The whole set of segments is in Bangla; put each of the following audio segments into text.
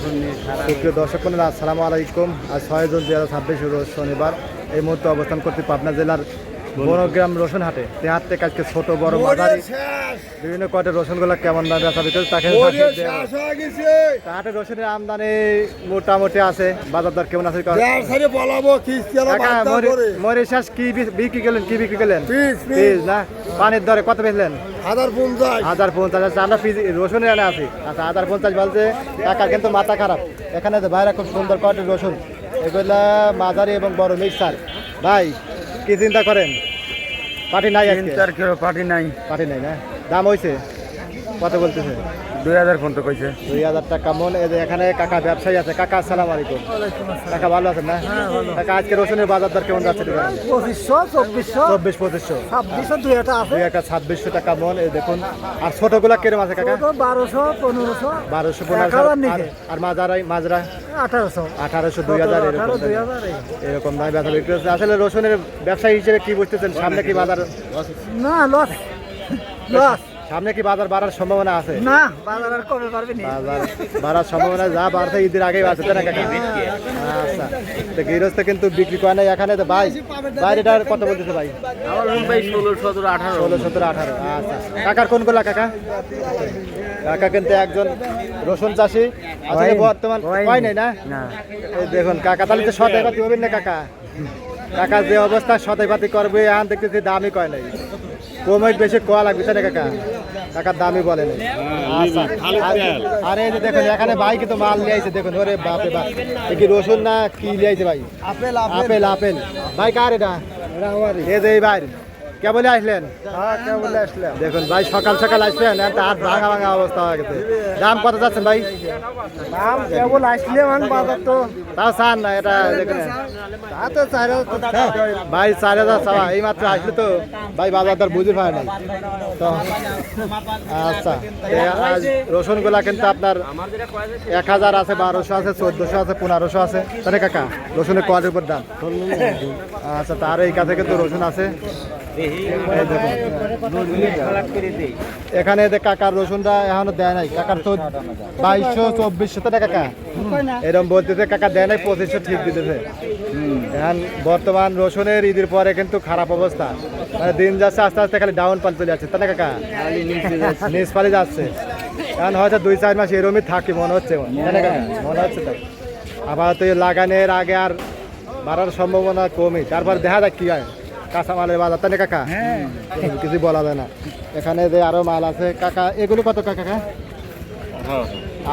সুপ্রিয় দর্শক বন্ধুরা, আসসালামু আলাইকুম। আজ 6 জুন 2026 রোজ শনিবার। এই মুহূর্তে অবস্থান করছি পাবনা জেলার বনগ্রাম রসুন হাটে। তে হাট থেকে আজকে ছোট বড় মাঝারি বিভিন্ন কোয়ালিটির রসুনগুলো কেমন দামে বেচা বিক্রি তাকে হাটে রসুনের আমদানি মোটামুটি আছে। বাজার দর কেমন আছে? মরিশাস কি বিক্রি করলেন? পিস না, পানির দরে কত বেচলেন? 1050। আমরা রসুনের এনে আছি। আচ্ছা, 1050 বলছে টাকা, কিন্তু মাথা খারাপ। এখানে বাইরে খুব সুন্দর কোয়ালিটির রসুন, এগুলা মাঝারি এবং বড় মিক্সার। ভাই কি চিন্তা করেন? পার্টি নাই, পার্টি নাই না? দাম হয়েছে কত বলতেছে? 2000 পর্যন্ত কইছে। 2000 টাকা মন। এখানে কাকা ব্যবসায়ী আছে। কাকা আসসালামু আলাইকুম। কাকা ভালো আছেন না? কাকা আজকে রসুনের বাজার দর কেমন যাচ্ছে? 2400 2600 টাকা মন। এই দেখুন। আর ছোটগুলা কিরকম আছে কাকা? 1200 আর মাজরা 1800 2000 এরকম দামে বেচা বিক্রি হচ্ছে। আসলে রসুনের ব্যবসায়ী হিসেবে কি বুঝতেছেন? সামনে কি বাজার সামনে কি বাজার বাড়ার সম্ভাবনা আছে? না, বাজার আর কমে পারবে না। বাজার বাড়ার সম্ভাবনা যা বাড়ছে ঈদের আগেই আছে, তাই না কাকা? আচ্ছা, তো গৃহস্থ কিন্তু বিক্রি করে নাই এখানে। তো ভাই বাইরেটার কত বলতেছে ভাই? আমার ভাই 16 17 18। 16 17 18। আচ্ছা, কাকার কোন গোলা কাকা? কাকা কিন্তু একজন রসুন চাষি। আসলে বর্তমান হয় নাই না? এই দেখুন কাকা, তাহলে তো সদাই পাতি হবেন না কাকা? কাকা যে অবস্থা সদাই পাতি করবে, এখন দেখতেছি দামই কয় নাই। কমে বেশি কোয়া লাগবে, তাই না কাকা? কাকার দামই বলে নাই। আচ্ছা, আর এই যে দেখুন এখানে ভাই কিন্তু মাল নিয়ে আইছে। দেখুন, ওরে বাপে বাপ, এ কি রসুন না কি নিয়ে আইছে ভাই? আপেল। ভাই কার এটা? এই যে ভাই কেবলে আসলেন? দেখুন ভাই, সকাল সকাল আসলেন, একটা হাত ভাঙা অবস্থা হয়ে গেছে। দাম কত যাচ্ছেন ভাই? তাও চান না এটা? দেখুন ভাই 4000 চাওয়া, এই মাত্র আসলে তো ভাই, বাজার দর বুঝে পায় নাই তো। আচ্ছা, রসুন গুলা কিন্তু আপনার 1000 আছে, 1200 আছে, 1400 আছে, 1500 আছে, তাই কাকা? রসুনের কোয়ালিটির উপর দাম। আচ্ছা, তার এই কাছে কিন্তু রসুন আছে। এখানে কাকার রসুনটা এখনো দেয় নাই। কাকার তো 2200 2400 টাকা কাকা এরকম বলতেছে। কাকা দেয় নাই, 2500 ঠিক দিতেছে। এখন বর্তমান রসুনের ঈদের পরে কিন্তু খারাপ অবস্থা, মানে দিন যাচ্ছে আস্তে আস্তে, খালি ডাউন পাল চলে যাচ্ছে, তাই না কাকা? নিচ পালে যাচ্ছে। এখন হয়তো 2-4 মাস এরমই থাকি মনে হচ্ছে, তাই না কাকা? মনে হচ্ছে তাই। আবার তো লাগানোর আগে আর বাড়ার সম্ভাবনা কমই। তারপর দেখা যাক কি হয় কাঁচামালের বাজার, তাই না কাকা? কিছু বলা যায় না। এখানে যে আরো মাল আছে কাকা, এগুলো কত কাকা?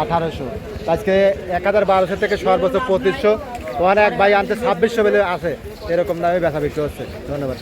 1800। আজকে 1012 থেকে সর্বোচ্চ 2500, ওখানে এক ভাই আনতে 2600 বলে আছে। এরকম দামে বেচা বিক্রি হচ্ছে। ধন্যবাদ।